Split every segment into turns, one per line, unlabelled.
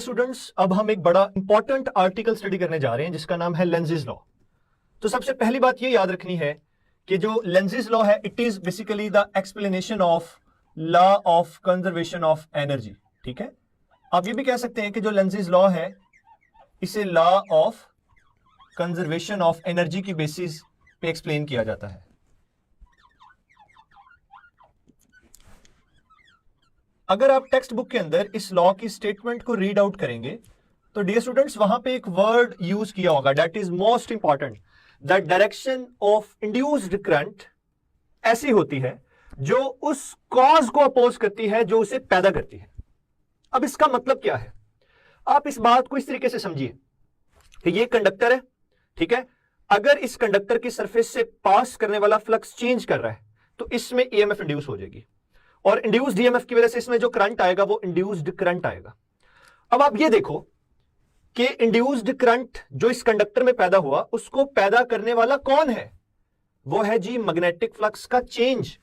Students, अब हम एक बड़ा इंपॉर्टेंट आर्टिकल स्टडी करने जा रहे हैं जिसका नाम है लेंज़ेस लॉ। तो सबसे पहली बात ये याद रखनी है कि जो लेंज़ेस लॉ है it is basically the explanation of law of conservation of energy. ठीक है, आप ये भी कह सकते हैं कि जो लेंज़ेस लॉ है इसे law of conservation of energy की बेसिस पे एक्सप्लेन किया जाता है। अगर आप टेक्स्ट बुक के अंदर इस लॉ की स्टेटमेंट को रीड आउट करेंगे तो डियर स्टूडेंट्स वहां पे एक वर्ड यूज किया होगा that is most important. The direction of induced current ऐसी होती है जो उस कॉज को अपोज करती है जो उसे पैदा करती है। अब इसका मतलब क्या है, आप इस बात को इस तरीके से समझिए कि ये कंडक्टर है, ठीक है। अगर इस कंडक्टर की सरफेस से पास करने वाला फ्लक्स चेंज कर रहा है तो इसमें ईएमएफ इंड्यूस हो जाएगी और इंड्यूस्ड ईएमएफ की वजह से इसमें जो करंट आएगा वो इंड्यूस्ड करंट आएगा। अब आप ये देखो कि इंड्यूस्ड करंट जो इस कंडक्टर में पैदा हुआ उसको पैदा करने वाला कौन है, वो है जी मैग्नेटिक फ्लक्स का चेंज।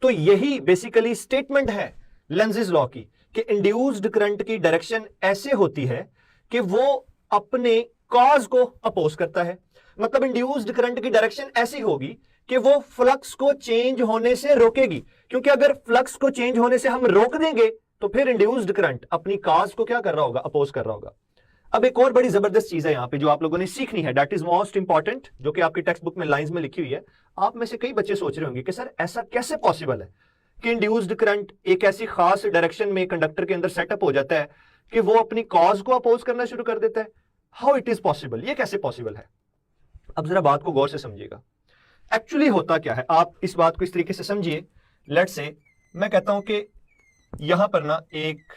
तो यही बेसिकली स्टेटमेंट है लेंज़ेस लॉ की कि इंड्यूस्ड करंट की डायरेक्शन ऐसे होती है कि वो अपने कॉज को अपोज करता है। मतलब इंड्यूस्ड करंट की डायरेक्शन ऐसी होगी कि वो फ्लक्स को चेंज होने से रोकेगी, क्योंकि अगर फ्लक्स को चेंज होने से हम रोक देंगे तो फिर इंड्यूस्ड करंट अपनी कॉज को क्या कर रहा होगा, अपोज कर रहा होगा। अब एक और बड़ी जबरदस्त चीज है यहां पे जो आप लोगों ने सीखनी है, दैट इज मोस्ट इंपॉर्टेंट, जो कि आपकी टेक्स्ट बुक में लाइंस में लिखी हुई है। आप में से कई बच्चे सोच रहे होंगे कि सर ऐसा कैसे पॉसिबल है कि इंड्यूस्ड करंट एक ऐसी खास डायरेक्शन में कंडक्टर के अंदर सेटअप हो जाता है कि वो अपनी कॉज को अपोज करना शुरू कर देता है। हाउ इट इज पॉसिबल, ये कैसे पॉसिबल है। अब जरा बात को गौर से समझिएगा। एक्चुअली होता क्या है, आप इस बात को इस तरीके से समझिए। लेट्स से मैं कहता हूं कि यहां पर ना एक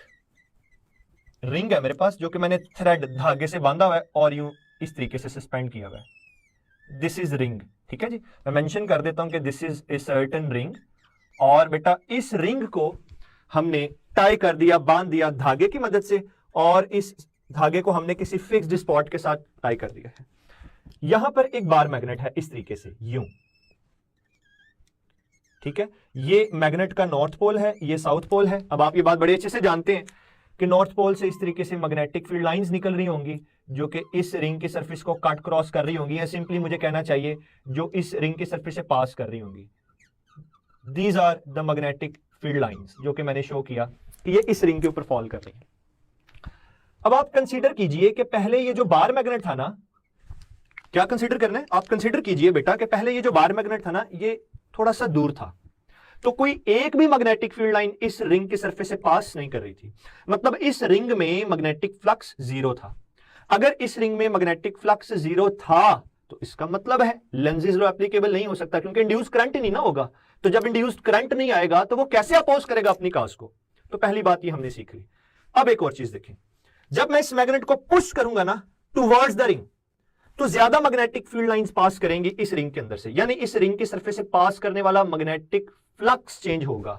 रिंग है मेरे पास जो कि मैंने थ्रेड धागे से बांधा हुआ है और यूं इस तरीके से सस्पेंड किया हुआ है। दिस इज रिंग, ठीक है जी। मैं मेंशन कर देता हूं कि this is a certain ring और बेटा इस रिंग को हमने टाई कर दिया, बांध दिया धागे की मदद से और इस धागे को हमने किसी फिक्स्ड स्पॉट के साथ टाई कर दिया है। यहां पर एक बार मैग्नेट है इस तरीके से यूं, ठीक है। ये मैग्नेट का नॉर्थ पोल है, ये साउथ पोल है। अब आप ये बात बड़े अच्छे से जानते हैं कि नॉर्थ पोल से इस तरीके से मैग्नेटिक फील्ड लाइंस निकल रही होंगी जो कि इस रिंग की सरफेस को कट क्रॉस कर रही होंगी, या सिंपली मुझे कहना चाहिए जो इस रिंग की सरफेस से पास कर रही होंगी। These are the magnetic field lines जो कि मैंने शो किया कि ये इस रिंग के ऊपर फॉल कर रही है। अब आप कंसीडर कीजिए कि पहले ये जो बार मैग्नेट था ना, क्या कंसीडर करना है, आप कंसीडर कीजिए बेटा कि पहले ये जो बार मैग्नेट था ना ये थोड़ा सा दूर था, तो कोई एक भी मैग्नेटिक फील्ड लाइन इस रिंग की सरफेस से पास नहीं कर रही थी। मतलब इस रिंग में मैग्नेटिक फ्लक्स जीरो था। अगर इस रिंग में मैग्नेटिक फ्लक्स जीरो था तो इसका मतलब है लेंज़ेस लॉ एप्लीकेबल नहीं हो सकता, क्योंकि इंड्यूस्ड करंट ही नहीं ना होगा। तो जब इंड्यूस्ड करंट नहीं आएगा तो वो कैसे अपोज करेगा अपनी कॉज को। तो पहली बात ये हमने सीख ली। अब एक और चीज देखें, जब मैं इस मैग्नेट को पुश करूंगा ना टुवर्ड्स द रिंग तो ज्यादा मैग्नेटिक फील्ड लाइंस पास करेंगी इस रिंग के अंदर से, यानी इस रिंग की सरफेस से पास करने वाला मैग्नेटिक फ्लक्स चेंज होगा।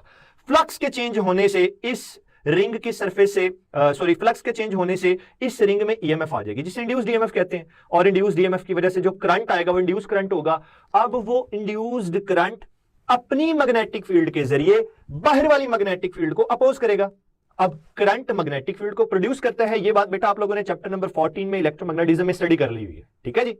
फ्लक्स के चेंज होने से इस रिंग की सरफेस से फ्लक्स के चेंज होने से इस रिंग में ईएमएफ आ जाएगी जिसे इंड्यूस्ड ईएमएफ कहते हैं, और इंड्यूस्ड ईएमएफ की वजह से जो करंट आएगा वो इंड्यूस्ड करंट होगा। अब वो इंड्यूस्ड करंट अपनी मैग्नेटिक फील्ड के जरिए बाहर वाली मैग्नेटिक फील्ड को अपोज करेगा। अब करंट मैग्नेटिक फील्ड को प्रोड्यूस करता है, ये बात बेटा आप लोगों ने चैप्टर नंबर 14 में इलेक्ट्रोमैग्नेटिज्म में स्टडी कर ली हुई है, ठीक है जी।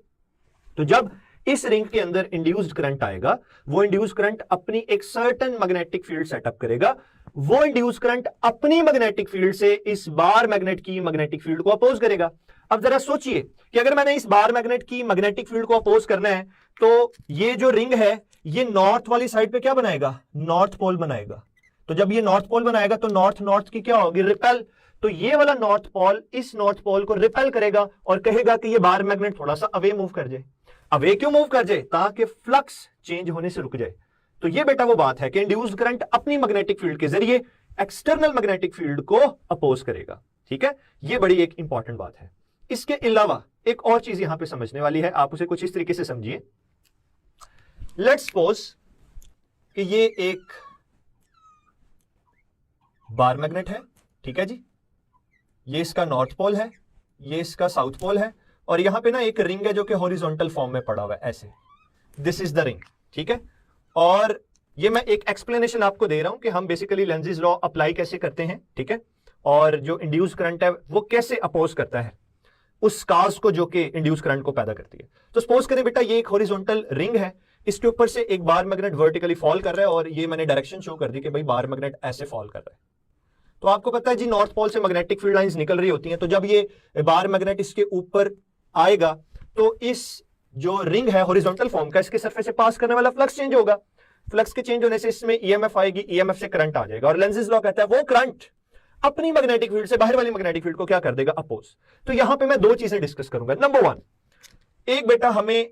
तो जब इस रिंग के अंदर इंड्यूस्ड करंट आएगा वो इंड्यूस्ड करंट अपनी एक सर्टेन मैग्नेटिक फील्ड सेटअप करेगा। वो इंड्यूस्ड करंट अपनी मैग्नेटिक फील्ड से इस बार मैग्नेट की मैग्नेटिक फील्ड को अपोज करेगा। अब जरा सोचिए कि अगर मैंने इस बार मैग्नेट की मैग्नेटिक फील्ड को अपोज करना है तो ये जो रिंग है ये नॉर्थ वाली साइड पे क्या बनाएगा, नॉर्थ पोल बनाएगा। तो जब ये नॉर्थ पोल बनाएगा तो नॉर्थ नॉर्थ की क्या होगी, रिपेल। तो ये वाला नॉर्थ पोल इस नॉर्थ पोल को रिपेल करेगा और कहेगा कि ये बार मैग्नेट थोड़ा सा अवे मूव कर जाए। अवे क्यों मूव कर जाए, ताकि फ्लक्स चेंज होने से रुक जाए। तो ये बेटा वो बात है कि इंड्यूस्ड करंट अपनी मैग्नेटिक फील्ड के जरिए एक्सटर्नल मैग्नेटिक फील्ड को अपोज करेगा, ठीक है। ये बड़ी एक इंपॉर्टेंट बात है। इसके अलावा एक और चीज यहां पे समझने वाली है, आप उसे कुछ इस तरीके से समझिए। लेट्स सपोज कि ये एक बार मैग्नेट है, ठीक है जी। ये इसका नॉर्थ पोल है, ये इसका साउथ पोल है, और यहां पे ना एक रिंग है जो कि हॉरिजॉन्टल फॉर्म में पड़ा हुआ है ऐसे। दिस इज द रिंग, ठीक है। और ये मैं एक एक्सप्लेनेशन आपको दे रहा हूं कि हम बेसिकली लेंज़ेस लॉ अप्लाई कैसे करते हैं, ठीक है। और जो इंड्यूस करंट है वो कैसे अपोज करता है उस कार्स को जो कि इंड्यूस करंट को पैदा करती है। तो सपोज करें बेटा ये एक हॉरिजॉन्टल रिंग है, इसके ऊपर से एक बार मैग्नेट वर्टिकली फॉल कर रहा है और ये मैंने डायरेक्शन शो कर दी कि भाई बार मैग्नेट ऐसे फॉल कर रहा है। तो आपको पता है जी नॉर्थ पोल से मैग्नेटिक फील्ड लाइंस निकल रही होती हैं, तो जब ये बार मैग्नेट इसके ऊपर आएगा तो इस जो रिंग है हॉरिजॉन्टल फॉर्म का, इसके सरफेस से पास करने वाला फ्लक्स चेंज होगा। फ्लक्स के चेंज होने से इसमें ईएमएफ आएगी, ईएमएफ से करंट आ जाएगा और लेंज़ेस लॉ कहता है वो करंट अपनी मैग्नेटिक फील्ड से बाहर वाली मैग्नेटिक फील्ड को क्या कर देगा, अपोज। तो यहां पे मैं दो चीजें डिस्कस करूंगा। नंबर वन, एक बेटा हमें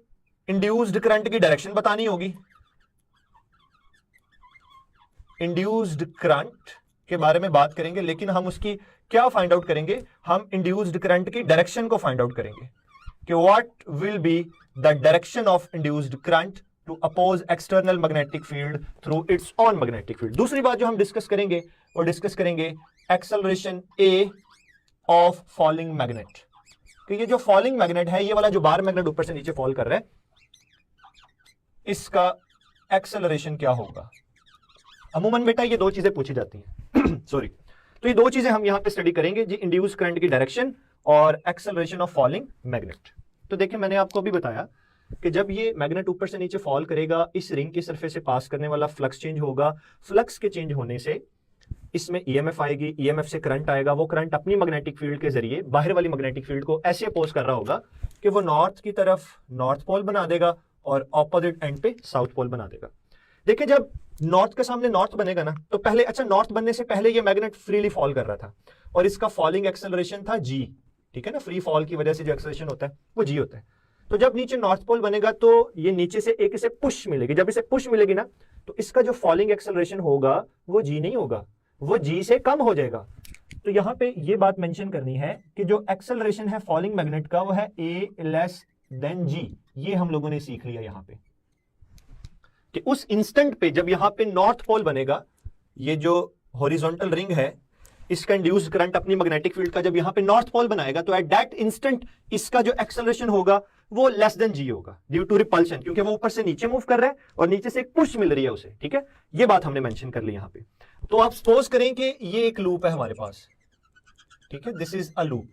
इंड्यूस्ड करंट की डायरेक्शन बतानी होगी। इंड्यूस्ड करंट के बारे में बात करेंगे, लेकिन हम उसकी क्या फाइंड आउट करेंगे, हम इंड्यूस्ड करंट की डायरेक्शन को फाइंड आउट करेंगे कि what will be the direction of induced current to oppose external magnetic field through its own magnetic field. दूसरी बात जो हम डिस्कस करेंगे वो डिस्कस करेंगे acceleration a of falling magnet, कि ये जो फॉलिंग मैग्नेट है, ये वाला जो बार मैग्नेट ऊपर से नीचे फॉल कर रहा है, इसका एक्सेलरेशन क्या होगा। अमूमन बेटा ये दो चीजें पूछी जाती हैं सॉरी, तो ये दो चीजें हम यहां पे स्टडी करेंगे जी, इंड्यूस करंट की डायरेक्शन और एक्सेलरेशन ऑफ फॉलिंग मैग्नेट। तो देखिए मैंने आपको अभी बताया कि जब ये मैग्नेट ऊपर से नीचे फॉल करेगा, इस रिंग की सरफेस से पास करने वाला फ्लक्स चेंज होगा। फ्लक्स के चेंज होने से इसमें ईएमएफ आएगी, ईएमएफ से करंट आएगा। वो करंट अपनी मैग्नेटिक फील्ड के जरिए बाहर वाली मैग्नेटिक फील्ड को ऐसे अपोज कर रहा होगा कि वो नॉर्थ की तरफ नॉर्थ पोल बना देगा और ऑपोजिट एंड पे साउथ पोल बना देगा। देखिए जब नॉर्थ के सामने नॉर्थ बनेगा ना, तो पहले अच्छा नॉर्थ बनने से पहले ये मैग्नेट फ्रीली फॉल कर रहा था और इसका फॉलिंग एक्सेलरेशन था जी, ठीक है ना, फ्री फॉल की वजह से जो एक्सेलरेशन होता है वो जी होता है। तो जब नीचे नॉर्थ पोल बनेगा तो ये नीचे से एक इसे पुश मिलेगी, जब इसे पुश मिलेगी ना तो इसका जो फॉलिंग एक्सेलरेशन होगा वो जी नहीं होगा, वो जी से कम हो जाएगा। तो यहां पे ये बात मेंशन करनी है कि जो एक्सेलरेशन है फॉलिंग मैग्नेट का वो है ए लेस देन जी। ये हम लोगों ने सीख लिया यहां पे कि उस इंस्टेंट पे जब यहां पे नॉर्थ पोल बनेगा, ये जो हॉरिजॉन्टल रिंग है इसका इंड्यूस्ड करंट अपनी मैग्नेटिक फील्ड का जब यहां पे नॉर्थ पोल बनाएगा तो एट दैट इंस्टेंट इसका जो एक्सेलरेशन होगा वो लेस देन जी होगा ड्यू टू रिपल्शन, क्योंकि वो ऊपर से नीचे मूव कर रहा है और नीचे से एक पुश मिल रही है उसे, ठीक है। ये बात हमने मेंशन कर ली यहां पे। तो आप सपोज करें कि ये एक लूप है हमारे पास, ठीक है, दिस इज अ लूप,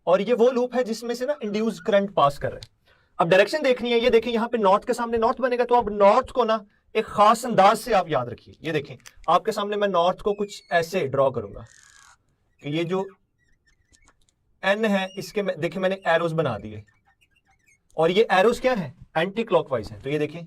और ये वो लूप है जिसमें से ना इंड्यूस्ड करंट पास कर रहा है। अब डायरेक्शन देखनी है, ये देखें यहां पे नॉर्थ के सामने नॉर्थ बनेगा, तो अब नॉर्थ को ना एक खास अंदाज से आप याद रखिए। ये देखें आपके सामने मैं नॉर्थ को कुछ ऐसे ड्रॉ करूंगा कि ये जो एन है इसके देखिए मैंने एरोज बना दिए और ये एरोज क्या है, एंटी क्लॉकवाइज है। तो ये देखें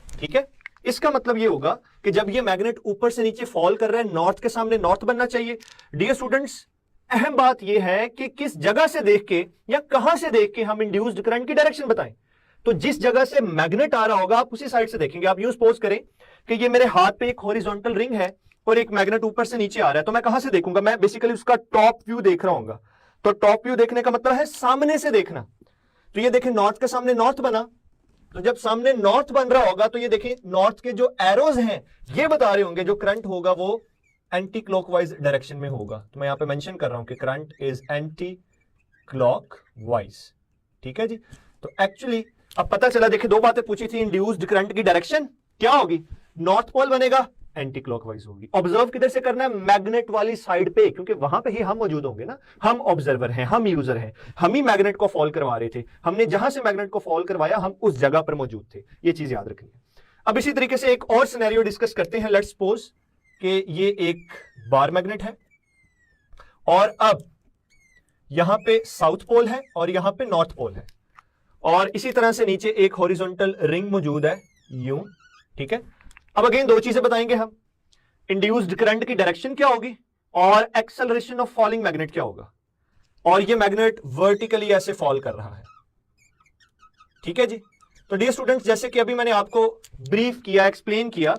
ठीक है, इसका मतलब ये होगा कि जब ये मैग्नेट ऊपर से नीचे फॉल कर रहा है, नॉर्थ के सामने नॉर्थ बनना चाहिए। डियर स्टूडेंट्स, अहम बात यह है कि किस जगह से देख के या कहां से देख के हम इंड्यूस्ड करंट की डायरेक्शन बताएं। तो जिस जगह से मैग्नेट आ रहा होगा आप उसी साइड से देखेंगे। आप यूं सपोज करें कि ये मेरे हाथ पे एक हॉरिजॉन्टल रिंग है और एक मैग्नेट ऊपर से नीचे आ रहा है, तो मैं कहां से देखूंगा, मैं बेसिकली उसका टॉप व्यू देख रहा हूंगा। तो टॉप व्यू देखने का मतलब है सामने से देखना। तो ये देखें नॉर्थ के सामने नॉर्थ बना, तो जब सामने नॉर्थ बन रहा होगा तो ये देखें नॉर्थ के जो एरोज हैं ये बता रहे होंगे जो करंट होगा वो एंटी क्लॉकवाइज डायरेक्शन में होगा। तो मैं यहां पे मेंशन कर रहा हूं कि करंट इज एंटी क्लॉकवाइज, ठीक है जी। तो एक्चुअली अब पता चला, देखिए दो बातें पूछी थी, इंड्यूस्ड करंट की डायरेक्शन क्या होगी, नॉर्थ पोल बनेगा, एंटी क्लॉकवाइज होगी। ऑब्जर्व किधर से करना है, मैग्नेट वाली साइड पे, क्योंकि वहां पे ही हम मौजूद होंगे ना, हम ऑब्जर्वर हैं, हम यूजर हैं, हम ही मैग्नेट को फॉल करवा रहे थे, हमने जहां से मैग्नेट को फॉल करवाया हम उस जगह पर मौजूद थे। ये चीज याद रखनी है। अब इसी तरीके से एक और सिनेरियो डिस्कस करते हैं। लेट्स सपोज कि ये एक बार मैग्नेट है और अब यहां पे साउथ पोल है और यहां पे नॉर्थ पोल है, और इसी तरह से नीचे एक हॉरिजॉन्टल रिंग मौजूद है यूं, ठीक है। अब अगेन दो चीजें बताएंगे हम, इंड्यूस्ड करंट की डायरेक्शन क्या होगी और एक्सेलरेशन ऑफ फॉलिंग मैग्नेट क्या होगा। और ये मैग्नेट वर्टिकली ऐसे फॉल कर रहा है, ठीक है जी। तो डियर स्टूडेंट्स, जैसे कि अभी मैंने आपको ब्रीफ किया, एक्सप्लेन किया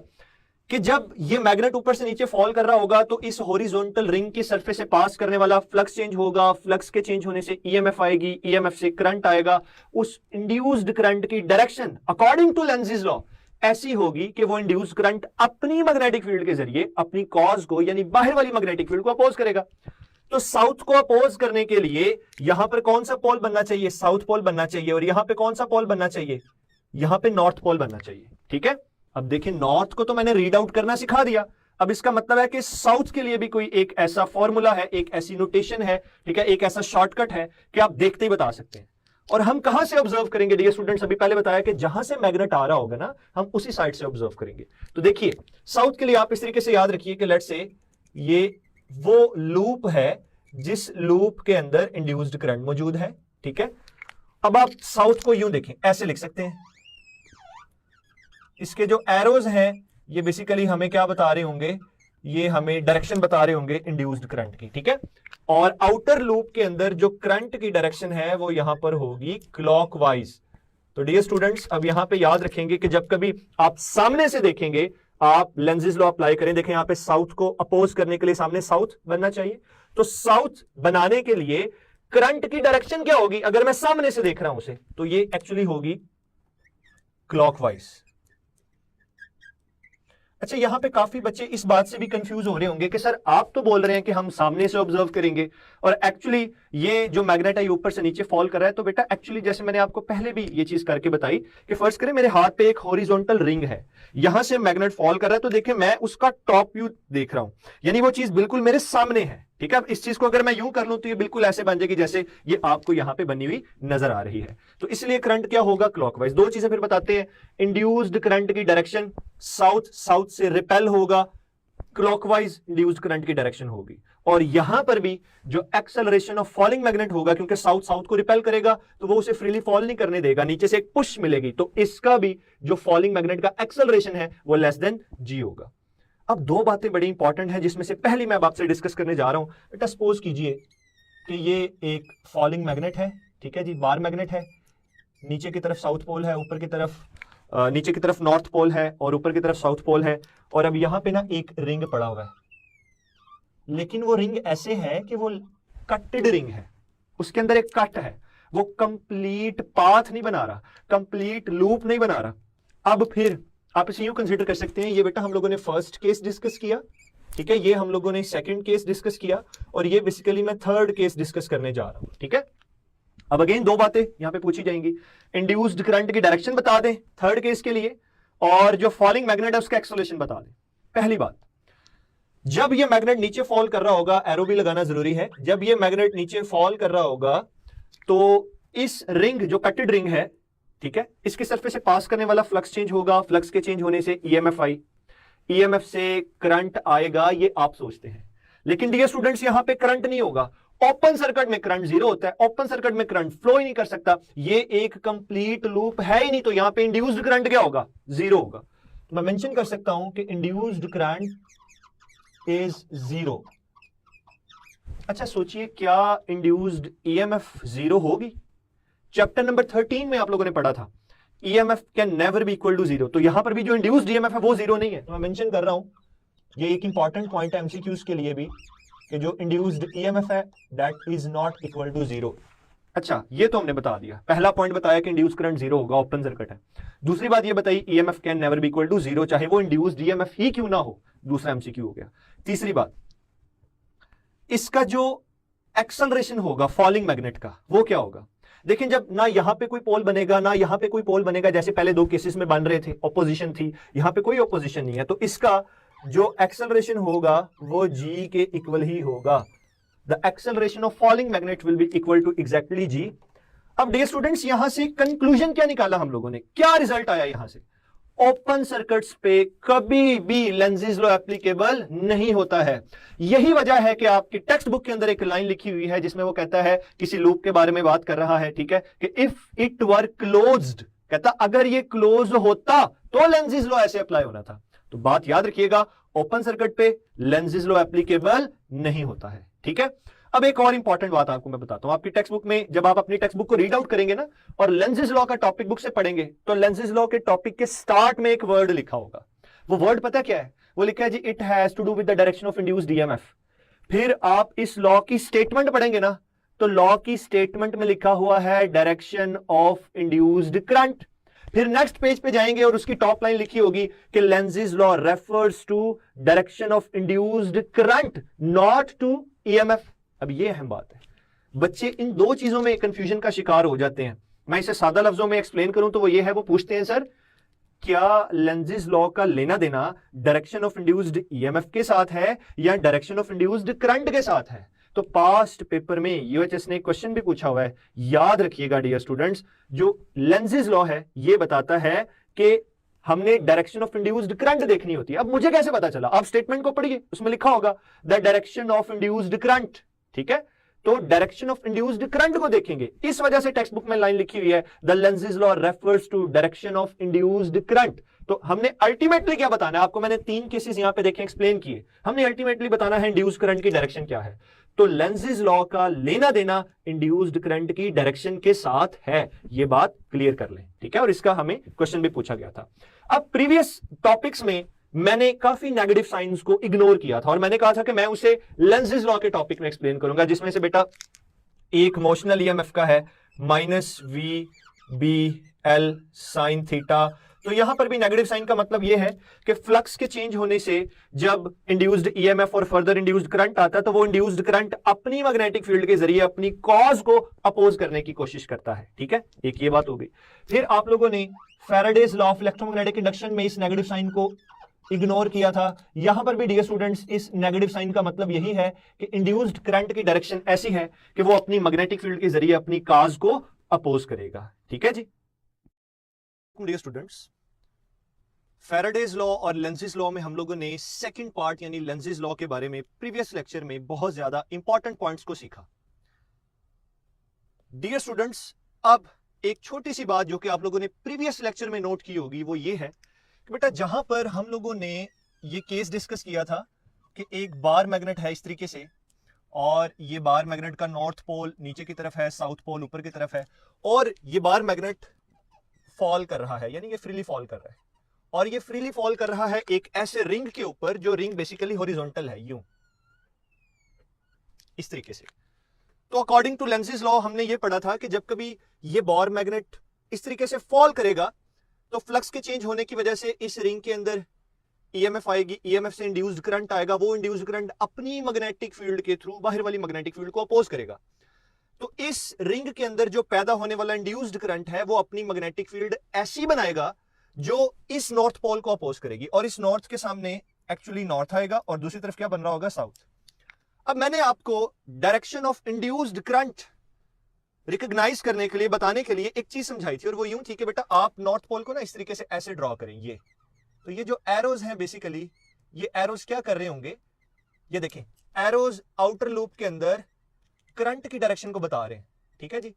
कि जब ये मैग्नेट ऊपर से नीचे फॉल कर रहा होगा तो इस हॉरिजॉन्टल रिंग की सरफेस से पास करने वाला फ्लक्स चेंज होगा, फ्लक्स के चेंज होने से ईएमएफ आएगी, ईएमएफ से करंट आएगा। उस इंड्यूस्ड करंट की डायरेक्शन अकॉर्डिंग टू लेंज़ेस लॉ ऐसी होगी कि वो इंड्यूस्ड करंट अपनी मैग्नेटिक फील्ड के जरिए अपनी कॉज को यानी बाहर वाली मैग्नेटिक फील्ड को अपोज करेगा। तो साउथ को अपोज करने के लिए यहां पर कौन सा पोल बनना चाहिए, साउथ पोल बनना चाहिए, और यहां पे कौन सा पोल बनना चाहिए, यहां पे नॉर्थ पोल बनना चाहिए, ठीक है। अब देखिए नॉर्थ को तो मैंने रीड आउट करना सिखा दिया, अब इसका मतलब है कि साउथ के लिए भी कोई एक ऐसा फॉर्मूला है, एक ऐसी नोटेशन है, ठीक है, एक ऐसा शॉर्टकट है कि आप देखते ही बता सकते हैं। और हम कहां से ऑब्जर्व करेंगे डियर स्टूडेंट्स, अभी पहले बताया कि जहां से मैग्नेट आ रहा होगा ना, हम उसी साइड से ऑब्जर्व करेंगे। तो देखिए साउथ के लिए आप इस तरीके से याद रखिए कि लेट्स से ये वो लूप है जिस लूप के अंदर इंड्यूस्ड करंट मौजूद है, ठीक है। अब आप साउथ को यूं देखें, ऐसे लिख सकते हैं, इसके जो एरोज हैं ये बेसिकली हमें क्या बता रहे होंगे, ये हमें डायरेक्शन बता रहे होंगे इंड्यूस्ड करंट की, ठीक है। और आउटर लूप के अंदर जो करंट की डायरेक्शन है वो यहां पर होगी क्लॉकवाइज। तो डियर स्टूडेंट्स अब यहां पे याद रखेंगे कि जब कभी आप सामने से देखेंगे, आप लेंजेस लॉ अप्लाई करें, देखें यहां पे साउथ को अपोज करने के लिए सामने साउथ बनना चाहिए। तो साउथ बनाने के लिए करंट की डायरेक्शन क्या होगी, अगर मैं सामने से देख रहा हूं उसे, तो ये एक्चुअली होगी क्लॉकवाइज। अच्छा यहां पे काफी बच्चे इस बात से भी कंफ्यूज हो रहे होंगे कि सर आप तो बोल रहे हैं कि हम सामने से ऑब्जर्व करेंगे और एक्चुअली ये जो मैग्नेट है ये ऊपर से नीचे फॉल कर रहा है। तो बेटा एक्चुअली जैसे मैंने आपको पहले भी ये चीज करके बताई कि फर्स्ट करें मेरे हाथ पे एक हॉरिजॉन्टल रिंग है, यहां से मैग्नेट फॉल कर रहा है, तो देखिए मैं उसका टॉप व्यू देख रहा हूं, यानी वो चीज बिल्कुल मेरे सामने है, ठीक है। अब इस चीज को अगर मैं यूं कर लूं तो ये बिल्कुल ऐसे बन जाएगी जैसे ये आपको यहां पे बनी हुई नजर आ रही है। तो इसलिए करंट क्या होगा, क्लॉकवाइज। दो चीजें फिर बताते हैं, इंड्यूस्ड करंट की डायरेक्शन साउथ, साउथ से रिपेल होगा, क्लॉकवाइज इंड्यूस्ड करंट की डायरेक्शन होगी। और यहां पर भी जो एक्सेलरेशन ऑफ फॉलिंग मैग्नेट होगा, क्योंकि साउथ साउथ को रिपेल करेगा तो वो उसे फ्रीली फॉल नहीं करने देगा, नीचे से एक पुश मिलेगी, तो इसका भी जो फॉलिंग मैग्नेट का एक्सेलरेशन है वो लेस देन जी होगा। अब दो बातें बड़ी इंपॉर्टेंट हैं जिसमें से पहली मैं आपसे डिस्कस करने जा रहा हूं। बेटा सपोज कीजिए कि ये एक फॉलिंग मैग्नेट है, ठीक है जी, बार मैग्नेट है, नीचे की तरफ साउथ पोल है, ऊपर की तरफ नीचे की तरफ नॉर्थ पोल है और ऊपर की तरफ साउथ पोल है। और अब यहां पे ना एक रिंग पड़ा हुआ है, लेकिन वो रिंग ऐसे है कि वो कटेड रिंग है, उसके अंदर एक कट है, वो कंप्लीट पाथ नहीं बना रहा, कंप्लीट लूप नहीं बना रहा। अब फिर आप इसे यूं कंसीडर कर सकते हैं, ये बेटा हम लोगों ने फर्स्ट केस डिस्कस किया, ठीक है, ये हम लोगों ने सेकंड केस डिस्कस किया और ये बेसिकली मैं थर्ड केस डिस्कस करने जा रहा हूं, ठीक है। अब अगेन दो बातें यहां पे पूछी जाएंगी, इंड्यूस्ड करंट की डायरेक्शन बता दें थर्ड केस के लिए, और जो फॉलिंग मैग्नेट है उसका एक्सेलरेशन बता दें। पहली बात, जब ये मैग्नेट नीचे फॉल कर रहा होगा, एरो भी लगाना जरूरी है, जब ये मैग्नेट नीचे फॉल कर रहा होगा तो इस रिंग जो कटेड रिंग है, ठीक है, इसके सरफेस से पास करने वाला फ्लक्स चेंज होगा, फ्लक्स के चेंज होने से ईएमएफ आई, ईएमएफ से करंट आएगा, ये आप सोचते हैं। लेकिन डियर स्टूडेंट्स यहां पे करंट नहीं होगा, ओपन सर्किट में करंट जीरो होता है, ओपन सर्किट में करंट फ्लो ही नहीं कर सकता, ये एक कंप्लीट लूप है ही नहीं, तो यहां पे इंड्यूस्ड करंट क्या होगा, जीरो होगा। तो मैं मेंशन कर सकता हूं कि इंड्यूस्ड करंट इज जीरो। अच्छा सोचिए, क्या इंड्यूस्ड ईएमएफ जीरो होगी? चैप्टर नंबर 13 में आप लोगों ने पढ़ा था EMF can never be equal to zero, तो यहां पर भी जो इंड्यूस्ड ईएमएफ है वो जीरो नहीं है। तो मैं मेंशन कर रहा हूं, ये एक इंपॉर्टेंट पॉइंट है एमसीक्यूज के लिए भी, कि जो इंड्यूस्ड ईएमएफ है that is not equal to zero. अच्छा ये तो हमने बता दिया, पहला पॉइंट बताया कि इंड्यूस्ड करंट जीरो होगा, ओपन सर्किट है। दूसरी बात ये बताई EMF can never be equal to zero, चाहे वो इंड्यूस्ड ईएमएफ ही क्यों ना हो, दूसरा एमसीक्यू हो गया। तीसरी बात, इसका जो एक्सेलरेशन होगा फॉलिंग मैग्नेट का वो क्या होगा? देखिए जब ना यहां पे कोई पोल बनेगा ना यहां पे कोई पोल बनेगा, जैसे पहले दो केसेस में बन रहे थे, ऑपोजिशन थी, यहां पे कोई ऑपोजिशन नहीं है, तो इसका जो एक्सेलरेशन होगा वो जी के इक्वल ही होगा। The acceleration of falling magnet will be equal to exactly g. अब डियर स्टूडेंट्स यहां से कंक्लूजन क्या निकाला हम लोगों ने, क्या रिजल्ट आया यहां से? ओपन सर्किट्स पे कभी भी लेंजेस लॉ एप्लीकेबल नहीं होता है। यही वजह है कि आपकी टेक्स्ट बुक के अंदर एक लाइन लिखी हुई है जिसमें वो कहता है, किसी लूप के बारे में बात कर रहा है, ठीक है, कि इफ इट वर क्लोज्ड, कहता अगर ये क्लोज होता तो लेंजेस लॉ ऐसे अप्लाई होना था। तो बात याद रखिएगा, ओपन सर्किट पे लेंजेस लॉ एप्लीकेबल नहीं होता है, ठीक है। अब एक और इंपॉर्टेंट बात आपको मैं बताता हूं, आपकी टेक्स्ट बुक में जब आप अपनी टेक्स्ट बुक को रीड आउट करेंगे ना और लेंजेस लॉ का टॉपिक बुक से पढ़ेंगे, तो लेंजेस लॉ के टॉपिक के स्टार्ट में एक वर्ड लिखा होगा। वो वर्ड पता क्या है? वो लिखा है जी, it has to do with the direction of induced EMF. फिर आप इस लॉ की स्टेटमेंट पढ़ेंगे ना, तो लॉ की स्टेटमेंट में लिखा हुआ है डायरेक्शन ऑफ इंड्यूस्ड करंट। फिर नेक्स्ट पेज पे जाएंगे और उसकी टॉप लाइन लिखी होगी कि Lenz's law refers to direction of induced current, not to EMF. अब ये अहम बात है, बच्चे इन दो चीजों में कंफ्यूजन का शिकार हो जाते हैं। मैं इसे सादा लफ्जों में एक्सप्लेन करूं तो वो ये है, वो पूछते हैं सर क्या लेंजिस लॉ का लेना देना डायरेक्शन ऑफ इंड्यूस्ड ईएमएफ के साथ है या डायरेक्शन ऑफ इंड्यूस्ड करंट के साथ है? तो पास्ट पेपर में यूएचएस ने क्वेश्चन भी पूछा हुआ है, याद रखिएगा डियर स्टूडेंट्स। जो लेंजिस लॉ है ये बताता है कि हमने डायरेक्शन ऑफ इंड्यूस्ड करंट देखनी होती है। अब मुझे कैसे पता चला? आप स्टेटमेंट को पढ़िए, उसमें लिखा होगा the direction of induced current, ठीक है? तो डायरेक्शन ऑफ इंड्यूस्ड करंट को देखेंगे, इस वजह से टेक्स्ट बुक में लाइन लिखी हुई है the Lenz's law refers to direction of induced current. तो हमने अल्टीमेटली क्या बताना है आपको? मैंने 3 केसेस यहां पे देखे, एक्सप्लेन किए। हमने अल्टीमेटली बताना है इंड्यूस्ड करंट की डायरेक्शन क्या है। तो लेंजिस लॉ का लेना देना इंड्यूस्ड करंट की डायरेक्शन के साथ है, ये बात क्लियर कर लें, ठीक है? और इसका हमें क्वेश्चन भी पूछा गया था। अब प्रीवियस टॉपिक्स में मैंने काफी नेगेटिव साइंस को इग्नोर किया था और मैंने कहा था कि मैं उसे लेंजिस लॉ के टॉपिक में एक्सप्लेन करूंगा, जिसमें से बेटा एक मोशनल ईएमएफ का है -VBL sin थीटा। तो यहां पर भी नेगेटिव साइन का मतलब यह है कि फ्लक्स के चेंज होने से जब इंड्यूस्ड ईएमएफ और फर्दर इंड्यूस्ड करंट आता है तो वो इंड्यूस्ड करंट अपनी मैग्नेटिक फील्ड के जरिए अपनी कॉज को अपोज करने की कोशिश करता है, ठीक है? एक ये बात हो गई। फिर आप लोगों ने Faraday's law of electromagnetic induction में इस नेगेटिव साइन को इग्नोर किया था। यहां पर भी डियर स्टूडेंट्स इस नेगेटिव साइन का मतलब यही है कि इंड्यूस्ड करंट की डायरेक्शन ऐसी है कि वो अपनी मैग्नेटिक फील्ड के जरिए अपनी कॉज को अपोज करेगा, ठीक है जी? डियर स्टूडेंट्स, फैराडेज लॉ और लेंजिस लॉ में हम लोगों ने सेकंड पार्ट यानी लेंजिस लॉ के बारे में प्रीवियस लेक्चर में बहुत ज्यादा इंपॉर्टेंट पॉइंट्स को सीखा। डियर स्टूडेंट्स, अब एक छोटी सी बात जो कि आप लोगों ने प्रीवियस लेक्चर में नोट की होगी वो ये है कि बेटा जहां पर हम लोगों ने ये केस डिस्कस किया था कि एक बार मैग्नेट है इस तरीके से और ये बार मैग्नेट का नॉर्थ पोल नीचे की तरफ है, साउथ पोल ऊपर की तरफ है, और ये बार मैग्नेट फॉल कर रहा है, यानी ये फ्रीली फॉल कर रहा है, और ये फ्रीली फॉल कर रहा है एक ऐसे रिंग के ऊपर जो रिंग बेसिकली हॉरिजॉन्टल है, यूं इस तरीके से। तो अकॉर्डिंग टू लेंजिस लॉ हमने ये पढ़ा था कि जब कभी ये बार मैग्नेट इस तरीके से फॉल करेगा तो फ्लक्स के चेंज होने की वजह से इस रिंग के अंदर ईएमएफ आएगी, ईएमएफ से इंड्यूस्ड करंट आएगा, वो इंड्यूस्ड करंट अपनी मैग्नेटिक फील्ड के थ्रू बाहर वाली मैग्नेटिक फील्ड को अपोज करेगा। तो इस रिंग के अंदर जो पैदा होने वाला इंड्यूस्ड करंट है वो अपनी मैग्नेटिक फील्ड ऐसी बनाएगा जो इस नॉर्थ पोल को अपोज करेगी, और इस नॉर्थ के सामने एक्चुअली नॉर्थ आएगा और दूसरी तरफ क्या बन रहा होगा? साउथ। अब मैंने आपको direction of induced current recognise करने के लिए, बताने के लिए एक चीज समझाई थी और वो यूं थी कि बेटा आप नॉर्थ पोल को ना इस तरीके से ऐसे ड्रॉ करें, ये तो ये जो एरोज हैं बेसिकली ये एरोज क्या कर रहे होंगे? ये देखें, एरोज आउटर लूप के अंदर करंट की डायरेक्शन को बता रहे हैं, ठीक है जी?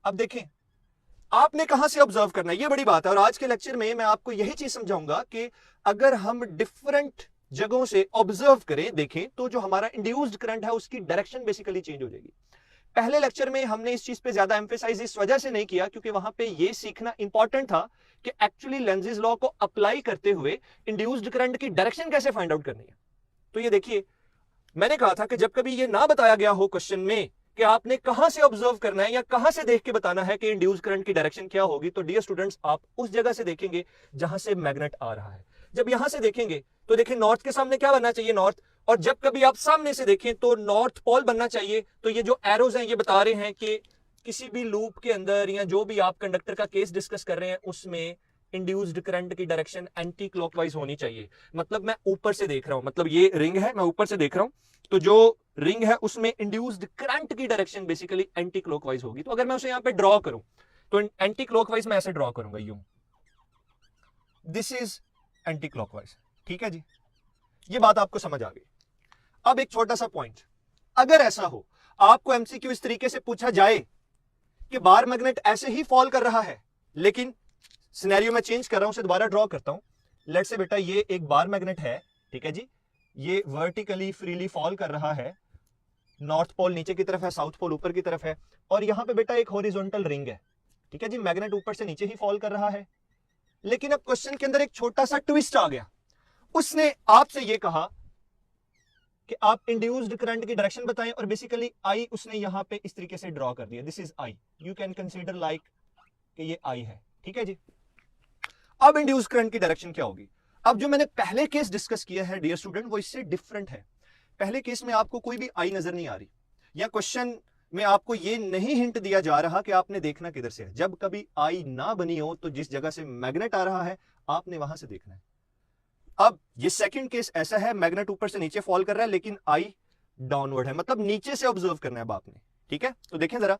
अब देखें आपने कहां से ऑब्जर्व करना है, ये बड़ी बात है। और आज के लेक्चर में मैं आपको यही चीज समझाऊंगा कि अगर हम डिफरेंट जगहों से ऑब्जर्व करें, देखें, तो जो हमारा इंड्यूस्ड करंट है उसकी डायरेक्शन बेसिकली चेंज हो जाएगी। पहले लेक्चर में हमने इस चीज पे ज्यादा एम्फेसाइज इस वजह से नहीं किया क्योंकि वहां पे ये सीखना इंपॉर्टेंट था कि एक्चुअली लेंजिस लॉ को अप्लाई करते हुए इंड्यूस्ड करंट की डायरेक्शन कैसे फाइंड आउट करनी है। तो ये देखिए, मैंने कहा था कि जब कभी ये ना बताया गया हो क्वेश्चन में कि आपने कहां से ऑब्जर्व करना है या कहां से देख के बताना है कि इंड्यूस्ड करंट की डायरेक्शन क्या होगी, तो डियर स्टूडेंट्स आप उस जगह से देखेंगे जहां से मैग्नेट आ रहा है। जब यहां से देखेंगे तो देखें नॉर्थ के सामने क्या बनना चाहिए? नॉर्थ। और जब कभी आप सामने से देखें तो नॉर्थ पोल बनना चाहिए। तो ये जो एरोज हैं ये बता रहे हैं कि किसी भी लूप के अंदर या जो भी आप कंडक्टर का केस डिस्कस कर रहे हैं उसमें इंड्यूस्ड करंट की डायरेक्शन एंटी क्लॉकवाइज होनी चाहिए। मतलब मैं ऊपर से देख रहा हूं, मतलब ये रिंग है, मैं ऊपर से देख रहा हूं, तो जो रिंग है उसमें इंड्यूस्ड करंट की डायरेक्शन बेसिकली एंटी क्लॉकवाइज होगी। तो अगर मैं उसे यहां पे ड्रॉ करूं तो एंटी क्लॉकवाइज मैं ऐसे ड्रॉ करूंगा, यूं, दिस इज एंटी क्लॉकवाइज, ठीक है जी? ये बात आपको समझ आ गई। अब एक छोटा सा पॉइंट, अगर ऐसा हो आपको एमसीक्यू इस तरीके से पूछा जाए कि बार मैग्नेट ऐसे ही फॉल कर रहा है, लेकिन सिनेरियो में चेंज कर रहा हूं, उसे दोबारा ड्रॉ करता हूं। लेट्स से बेटा ये एक बार मैग्नेट है, ठीक है जी, ये वर्टिकली फ्रीली फॉल कर रहा है, नॉर्थ पोल नीचे की तरफ है, साउथ पोल ऊपर की तरफ है, और यहां पे बेटा एक हॉरिजॉन्टल रिंग है, ठीक है जी, मैग्नेट ऊपर से नीचे ही फॉल कर रहा है। लेकिन अब क्वेश्चन के अंदर एक छोटा सा ट्विस्ट आ गया, उसने आपसे ये कहा कि आप इंड्यूस्ड करंट की डायरेक्शन बताएं और बेसिकली आई उसने यहां पे इस तरीके से ड्रॉ कर दिया, this is I, you can consider like कि ये आई है, ठीक है जी? अब इंड्यूस्ड करंट की डायरेक्शन क्या होगी? अब जो मैंने पहले केस डिस्कस किया है डियर स्टूडेंट वो इससे डिफरेंट है। पहले केस में आपको कोई भी आई नजर नहीं आ रही, या क्वेश्चन में आपको ये नहीं हिंट दिया जा रहा कि आपने देखना किधर से है। जब कभी आई ना बनी हो तो जिस जगह से मैग्नेट आ रहा है आपने वहां से देखना है। अब ये सेकंड केस ऐसा है, मैग्नेट ऊपर से नीचे फॉल कर रहा है लेकिन आई डाउनवर्ड है, मतलब नीचे से ऑब्जर्व करना है अब आपने। ठीक है, तो देखें जरा,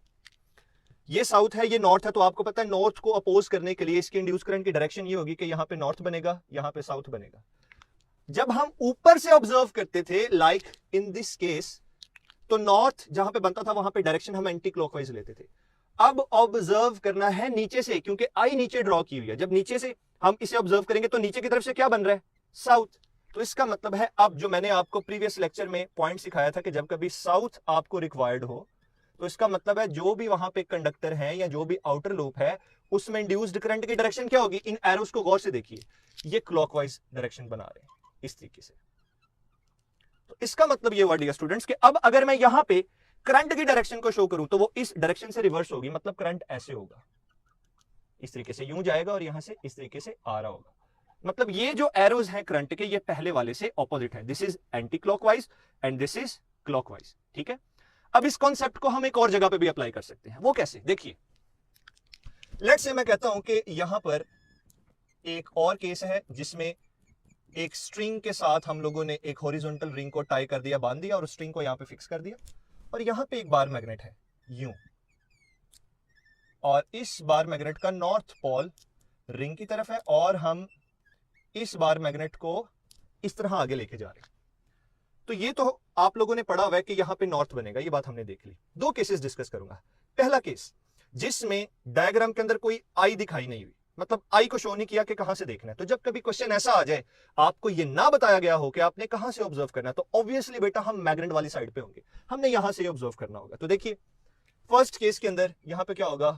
ये साउथ है, ये नॉर्थ है, तो आपको पता है नॉर्थ को अपोज करने के लिए इसके इंड्यूस करंट की डायरेक्शन ये होगी कि यहां पे नॉर्थ बनेगा, यहां पे साउथ बनेगा। जब हम ऊपर से ऑब्जर्व करते थे लाइक इन दिस केस, तो नॉर्थ जहां पे बनता था वहां पे डायरेक्शन हम एंटी क्लॉकवाइज लेते थे। अब ऑब्जर्व करना है नीचे से, क्योंकि आई नीचे ड्रॉ की हुई है। जब नीचे से हम इसे ऑब्जर्व करेंगे तो नीचे की तरफ से क्या बन रहा है, साउथ। तो इसका मतलब है, अब जो मैंने आपको प्रीवियस लेक्चर में पॉइंट सिखाया था कि जब कभी साउथ आपको रिक्वायर्ड हो तो इसका मतलब है जो भी वहां पे कंडक्टर है या जो भी आउटर लूप है उसमें इंड्यूस्ड करंट की डायरेक्शन क्या होगी। इन एरोस को गौर से देखिए, ये क्लॉकवाइज डायरेक्शन बना रहे हैं इस तरीके से। तो इसका मतलब ये हुआ डियर स्टूडेंट्स कि अब अगर मैं यहां पे करंट की डायरेक्शन को शो करूं तो वो इस डायरेक्शन से रिवर्स होगी, मतलब करंट ऐसे होगा, इस तरीके से यूं जाएगा और यहां से इस तरीके से आ रहा होगा। मतलब ये जो एरोज हैं करंट के, ये पहले वाले से ऑपोजिट है। This is anti clockwise and this is clockwise. ठीक है, अब इस कॉन्सेप्ट को हम एक और जगह पे भी अप्लाई कर सकते हैं। वो कैसे, देखिए, लेट्स से मैं कहता हूं कि यहां पर एक और केस है जिसमें एक स्ट्रिंग के साथ हम लोगों ने एक हॉरिजॉन्टल रिंग को टाई कर दिया, बांध दिया और स्ट्रिंग को यहां पे फिक्स कर दिया, और यहां पे एक बार मैग्नेट है यूं, और इस बार मैग्नेट का नॉर्थ पोल रिंग की तरफ है और हम इस बार मैग्नेट को इस तरह आगे लेके जा रहे हैं। तो ये तो आप लोगों ने पढ़ा हुआ है कि यहां पे नॉर्थ बनेगा, ये बात हमने देख ली। दो केसेस डिस्कस करूंगा। पहला केस जिसमें डायग्राम के अंदर कोई आई दिखाई नहीं हुई, मतलब आई को शो नहीं किया कि कहां से देखना है। तो जब कभी क्वेश्चन ऐसा आ जाए आपको ये ना बताया गया हो कि आपने कहां से ऑब्जर्व करना है, तो ऑब्वियसली बेटा हम मैग्नेट वाली साइड पे होंगे, हमने यहां से ऑब्जर्व करना होगा। तो देखिए फर्स्ट केस के अंदर यहां पे क्या होगा,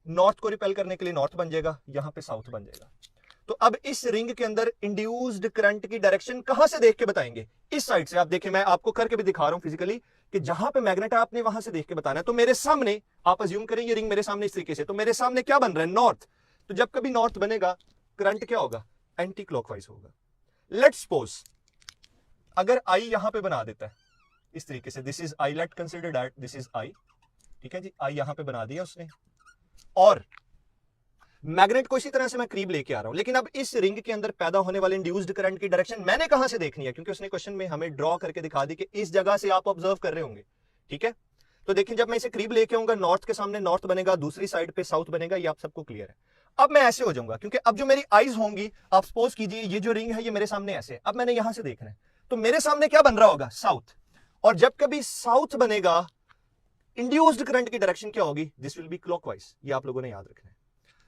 नॉर्थ को रिपेल करने के लिए नॉर्थ बन जाएगा, यहां पे साउथ बन जाएगा। तो अब इस रिंग के अंदर इंड्यूस्ड करंट की डायरेक्शन कहां से देख के बताएंगे, इस साइड से। आप देखिए मैं आपको करके भी दिखा रहा हूं फिजिकली कि जहां पे मैग्नेट है आपने वहां से देख के बताना है। तो मेरे सामने आप अज्यूम करें ये रिंग मेरे सामने इस तरीके से, तो मेरे सामने क्या बन रहा है, नॉर्थ। तो जब कभी नॉर्थ बनेगा करंट क्या होगा, एंटी क्लॉकवाइज होगा। लेट्स सपोज अगर आई यहां पे बना देता है इस तरीके से, this is I, late consider that this is I. ठीक है जी, आई यहां पे बना दिया उसने, और मैग्नेट को इसी तरह से मैं करीब लेके आ रहा हूं। लेकिन अब इस रिंग के अंदर पैदा होने वाले इंड्यूस्ड करंट की डायरेक्शन मैंने कहां से देखनी है, क्योंकि उसने क्वेश्चन में हमें ड्रॉ करके दिखा दी कि इस जगह से आप ऑब्जर्व कर रहे होंगे। ठीक है, तो देखिए जब मैं इसे करीब लेके आऊंगा, नॉर्थ के सामने नॉर्थ बनेगा, दूसरी साइड पे साउथ बनेगा, ये आप सबको क्लियर है। अब मैं ऐसे हो जाऊंगा, क्योंकि अब जो मेरी आईज होंगी, आप सपोज कीजिए ये जो रिंग है ये मेरे सामने ऐसे है, अब मैंने यहां से देखना है, तो मेरे सामने क्या बन रहा होगा, साउथ। और जब कभी साउथ बनेगा इंड्यूस्ड करंट की डायरेक्शन क्या होगी, दिस विल बी क्लॉकवाइज। ये आप लोगों ने याद रखना है।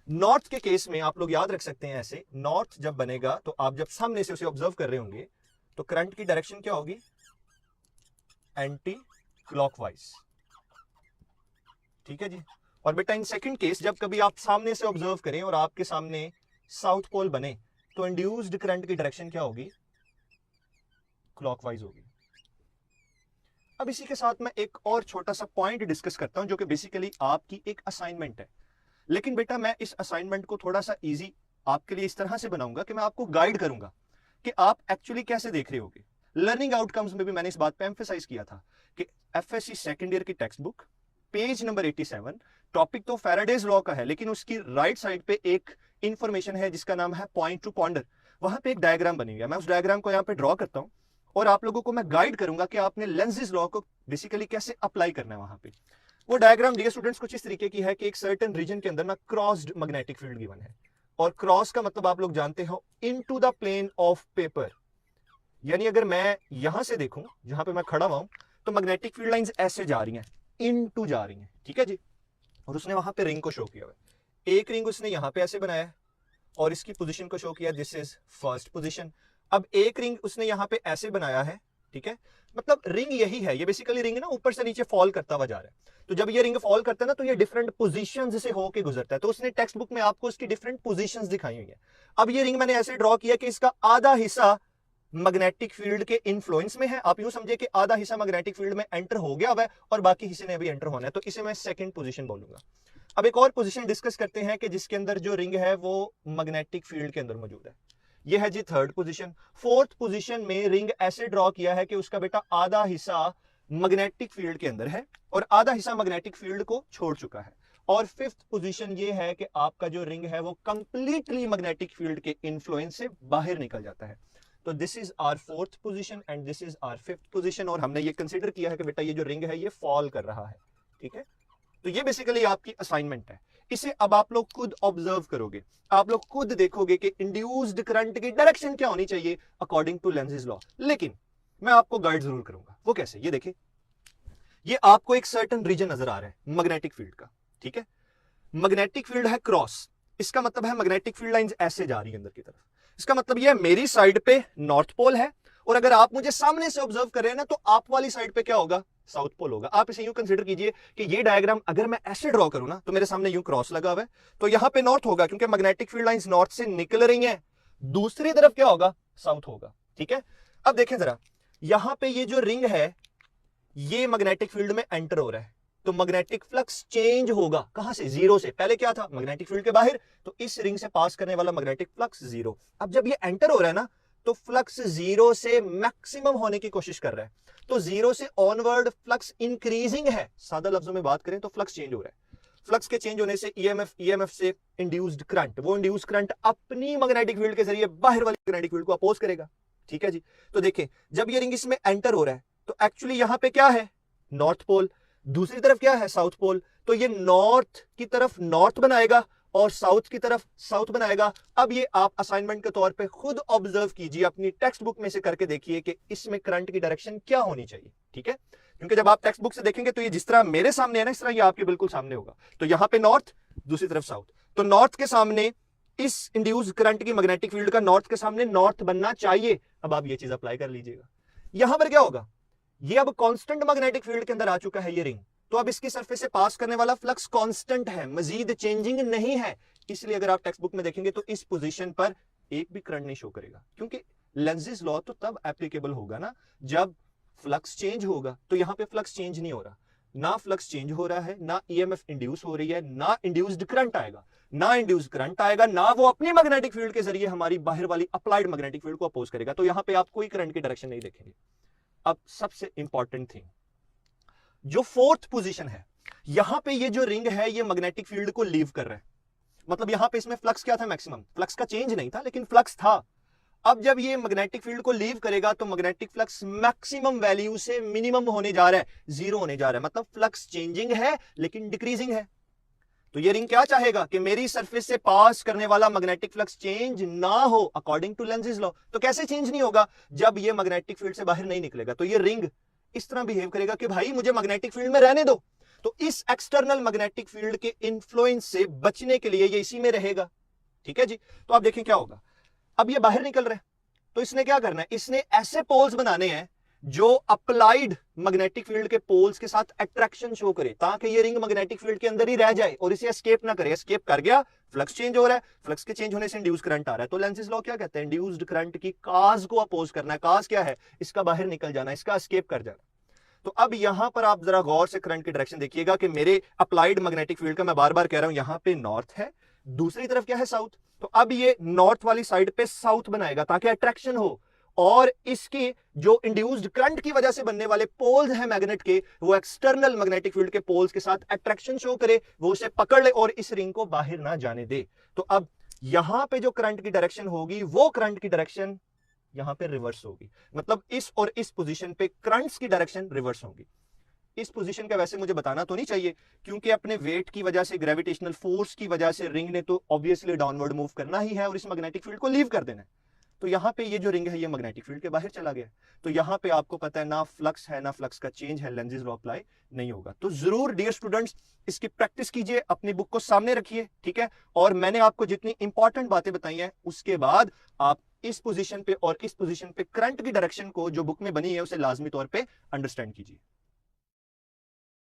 नॉर्थ के केस में आप लोग याद रख सकते हैं ऐसे, नॉर्थ जब बनेगा तो आप जब सामने से उसे ऑब्जर्व कर रहे होंगे तो करंट की डायरेक्शन क्या होगी, एंटी क्लॉकवाइज। ठीक है जी। और बेटा इन सेकंड केस जब कभी आप सामने से ऑब्जर्व करें और आपके सामने साउथ पोल बने तो इंड्यूस्ड करंट की डायरेक्शन क्या होगी, क्लॉकवाइज होगी। अब इसी के साथ मैं एक और छोटा सा पॉइंट डिस्कस करता हूं जो कि बेसिकली आपकी एक असाइनमेंट है। लेकिन बेटा मैं इस असाइनमेंट को थोड़ा सा इजी आपके लिए इस तरह से बनाऊंगा कि मैं आपको गाइड करूंगा कि आप एक्चुअली कैसे देख रहे होगे। लर्निंग आउटकम्स में भी मैंने इस बात पे एम्फेसाइज किया था कि एफएससी सेकंड ईयर की text book page number 87, topic तो फैराडेज लॉ का है, लेकिन उसकी राइट साइड पे एक इंफॉर्मेशन है जिसका नाम है पॉइंट टू पॉन्डर। वहां पे एक डायग्राम बनी हुई है, मैं उस डायग्राम को यहाँ पे ड्रॉ करता हूँ और आप लोगों को मैं गाइड करूंगा कि आपने लेंजेस लॉ को बेसिकली कैसे अप्लाई करना है वहां पे। वो डायग्राम डियर स्टूडेंट्स कुछ इस तरीके की है कि एक सर्टेन रीजन के अंदर ना क्रॉस्ड मैग्नेटिक फील्ड गिवन है, और क्रॉस का मतलब आप लोग जानते हो into the plane of paper. यानी अगर मैं यहां से देखूं जहां पे मैं खड़ा हुआ हूं तो मैग्नेटिक फील्ड लाइंस ऐसे जा रही हैं, इनटू जा रही हैं। ठीक है जी। और उसने वहां पे रिंग को शो किया हुआ है, एक रिंग उसने यहां पे ऐसे बनाया है और इसकी पोजीशन को शो किया, दिस इज फर्स्ट पोजीशन। अब एक रिंग उसने यहां पे ऐसे बनाया है, ठीक है, मतलब रिंग यही है, ये बेसिकली रिंग ना ऊपर से नीचे फॉल करता हुआ जा रहा है। तो जब ये रिंग फॉल करता है ना तो ये डिफरेंट पोजीशंस से होके गुजरता है, तो उसने टेक्स्ट बुक में आपको इसकी डिफरेंट पोजीशंस दिखाई हुई है। अब ये रिंग मैंने ऐसे ड्रॉ किया कि इसका आधा हिस्सा मैग्नेटिक फील्ड के इन्फ्लुएंस में है। आप यूं समझिए कि आधा हिस्सा मैग्नेटिक फील्ड में एंटर हो गया हुआ है और बाकी हिस्से ने अभी एंटर होना है, तो इसे मैं सेकंड पोजीशन बोलूंगा। अब एक और पोजीशन डिस्कस करते हैं कि जिसके अंदर जो रिंग है वो मैग्नेटिक फील्ड के अंदर मौजूद है, ये है जी थर्ड पोजीशन। फोर्थ पोजीशन में रिंग ऐसे ड्रॉ किया है कि उसका बेटा आधा हिस्सा मैग्नेटिक फील्ड के अंदर है और आधा हिस्सा मैग्नेटिक फील्ड को छोड़ चुका है। और फिफ्थ पोजीशन ये है कि आपका जो रिंग है वो कंप्लीटली मैग्नेटिक फील्ड के इन्फ्लुएंस से बाहर निकल जाता है। तो this is our fourth position and this is our fifth position. और हमने ये कंसीडर किया है कि बेटा ये जो रिंग है ये फॉल कर रहा है, ठीक है। तो ये बेसिकली आपकी असाइनमेंट है। इसे अब आप लोग खुद ऑब्जर्व करोगे, आप लोग खुद देखोगे कि इंड्यूस्ड करंट की डायरेक्शन क्या होनी चाहिए अकॉर्डिंग टू लेंज़ेस लॉ। लेकिन मैं आपको गाइड जरूर करूंगा। वो कैसे, ये देखिए, ये आपको एक सर्टेन रीजन नजर आ रहा है मैग्नेटिक फील्ड का, ठीक है। मैग्नेटिक फील्ड है क्रॉस, इसका मतलब है मैग्नेटिक फील्ड लाइंस ऐसे जा रही है अंदर की तरफ। इसका मतलब ये मेरी साइड पे नॉर्थ पोल है और अगर आप मुझे सामने से ऑब्जर्व कर रहे हैं ना, तो आप वाली साइड पे क्या होगा, साउथ पोल होगा। आप इसे यूं कंसीडर कीजिए कि ये डायग्राम अगर मैं ऐसे ड्रॉ करूं ना, तो मेरे सामने यूं क्रॉस लगा हुआ है, तो यहां पे नॉर्थ होगा क्योंकि मैग्नेटिक फील्ड लाइंस नॉर्थ से निकल रही हैं। दूसरी तरफ क्या होगा, साउथ होगा, ठीक है। अब देखें जरा, यहां पे ये जो रिंग है ये मैग्नेटिक फील्ड में एंटर हो रहा है, तो मैग्नेटिक फ्लक्स चेंज होगा। कहां से, जीरो से। पहले क्या था, मैग्नेटिक फील्ड के बाहर, तो इस रिंग से पास करने वाला मैग्नेटिक फ्लक्स जीरो। अब जब ये एंटर हो रहा है ना, तो फ्लक्स जीरो से मैक्सिमम होने की कोशिश कर रहा है, तो जीरो से ऑनवर्ड फ्लक्स इंक्रीजिंग है। सादा लफ्जों में बात करें तो फ्लक्स चेंज हो रहा है। फ्लक्स के चेंज होने से ईएमएफ से इंड्यूस्ड करंट, वो इंड्यूस्ड करंट अपनी मैग्नेटिक फील्ड के जरिए बाहर वाली मैग्नेटिक फील्ड को अपोज करेगा, ठीक है जी। तो देखें, जब ये रिंग इसमें एंटर हो रहा है, तो एक्चुअली यहां पे क्या है, नॉर्थ पोल, दूसरी तरफ क्या है, साउथ पोल। तो ये नॉर्थ की तरफ नॉर्थ बनाएगा और साउथ की तरफ साउथ बनाएगा। अब ये आप असाइनमेंट के तौर पे खुद ऑब्जर्व कीजिए, अपनी टेक्स्ट बुक में से करके देखिए कि इसमें करंट की डायरेक्शन क्या होनी चाहिए, ठीक है। क्योंकि जब आप टेक्स्ट बुक से देखेंगे तो ये जिस तरह मेरे सामने है ना, इस तरह ये आपके बिल्कुल सामने होगा। तो यहां पे नॉर्थ, दूसरी तरफ साउथ। तो नॉर्थ के सामने इस इंड्यूस्ड करंट की मैग्नेटिक फील्ड का नॉर्थ के सामने नॉर्थ बनना चाहिए। अब आप ये चीज अप्लाई कर लीजिएगा। यहां पर क्या होगा, ये अब कांस्टेंट मैग्नेटिक फील्ड के अंदर आ चुका है ये रिंग, तो अब इसकी सरफेस से पास करने वाला फ्लक्स कांस्टेंट है, मजीद चेंजिंग नहीं है। इसलिए अगर आप टेक्स्ट बुक में देखेंगे तो इस पोजीशन पर एक भी करंट नहीं शो करेगा, क्योंकि लेंज़ेस लॉ तो तब एप्लीकेबल होगा ना जब फ्लक्स चेंज होगा। तो यहां पे फ्लक्स चेंज नहीं हो रहा, ना फ्लक्स चेंज हो रहा है, ना ईएमएफ इंड्यूस हो रही है, ना इंड्यूस्ड करंट आएगा, ना इंड्यूस्ड करंट आएगा, ना वो अपनी मैग्नेटिक फील्ड के जरिए हमारी बाहर वाली अप्लाइड मैग्नेटिक फील्ड को अपोज करेगा। तो यहां पे आप कोई करंट की डायरेक्शन नहीं देखेंगे। अब सबसे इंपॉर्टेंट थिंग, जो फोर्थ पोजीशन है, यहां पे ये जो रिंग है ये मैग्नेटिक फील्ड को लीव कर रहा है। मतलब यहां पे इसमें फ्लक्स क्या था, मैक्सिमम। फ्लक्स का चेंज नहीं था लेकिन फ्लक्स था। अब जब ये मैग्नेटिक फील्ड को लीव करेगा तो मैग्नेटिक फ्लक्स मैक्सिमम वैल्यू से मिनिमम होने जा रहा है, जीरो होने जा रहा है। मतलब फ्लक्स चेंजिंग है लेकिन डिक्रीजिंग है। तो ये रिंग क्या चाहेगा कि मेरी सरफेस से पास करने वाला मैग्नेटिक फ्लक्स चेंज ना हो अकॉर्डिंग टू लेंज़ेस लॉ। तो कैसे चेंज नहीं होगा, जब ये मैग्नेटिक फील्ड से बाहर नहीं निकलेगा। तो ये रिंग इस तरह बिहेव करेगा कि भाई मुझे मैग्नेटिक फील्ड में रहने दो। तो इस एक्सटर्नल मैग्नेटिक फील्ड के इन्फ्लुएंस से बचने के लिए ये इसी में रहेगा, ठीक है जी। तो आप देखें क्या होगा, अब ये बाहर निकल रहा है, तो इसने क्या करना है, इसने ऐसे पोल्स बनाने हैं जो अप्लाइड मैग्नेटिक फील्ड के पोल्स के साथ अट्रैक्शन शो करे, ताकि ये रिंग मैग्नेटिक फील्ड के अंदर ही रह जाए और इसे एस्केप ना करे। एस्केप कर गया, फ्लक्स चेंज हो रहा है, फ्लक्स के चेंज होने से इंड्यूस्ड करंट आ रहा है। तो लेंज़ेस लॉ क्या कहते हैं, इंड्यूस्ड करंट की काज को अपोज करना है। काज क्या है, इसका बाहर निकल जाना, इसका एस्केप कर जाना। तो अब यहां पर आप जरा गौर से करंट की डायरेक्शन देखिएगा कि मेरे अप्लाइड मैग्नेटिक फील्ड का, मैं बार बार कह रहा हूं, यहां पे नॉर्थ है, दूसरी तरफ क्या है, साउथ। तो अब ये नॉर्थ वाली साइड पे साउथ बनाएगा ताकि अट्रैक्शन हो, और इसकी जो इंड्यूस्ड करंट की वजह से बनने वाले पोल्स हैं मैग्नेट के, वो एक्सटर्नल मैग्नेटिक फील्ड के पोल्स के साथ अट्रैक्शन शो करे, वो उसे पकड़ ले और इस रिंग को बाहर ना जाने दे। तो अब यहां पे जो करंट की डायरेक्शन होगी, वो करंट की डायरेक्शन यहां पे रिवर्स होगी। मतलब इस और इस पोजीशन पे करंट्स की डायरेक्शन रिवर्स होगी। इस पोजीशन का वैसे मुझे बताना तो नहीं चाहिए, क्योंकि अपने वेट की वजह से, ग्रेविटेशनल फोर्स की वजह से रिंग ने तो ऑब्वियसली डाउनवर्ड मूव करना ही है और इस मैग्नेटिक फील्ड को लीव कर देना है। तो यहां पे ये जो रिंग है ये मैग्नेटिक फील्ड के बाहर चला गया। तो यहां पे आपको पता है ना फ्लक्स है ना फ्लक्स का चेंज है, लेंज़ेस लॉ अप्लाई नहीं होगा। तो जरूर डियर स्टूडेंट्स इसकी प्रैक्टिस कीजिए, अपनी बुक को सामने रखिए, ठीक है। और मैंने आपको जितनी इंपॉर्टेंट बातें बताई हैं उसके बाद आप इस पोजीशन पे और इस पोजीशन पे करंट की डायरेक्शन को जो बुक में बनी है उसे लाजमी तौर पे अंडरस्टैंड कीजिए।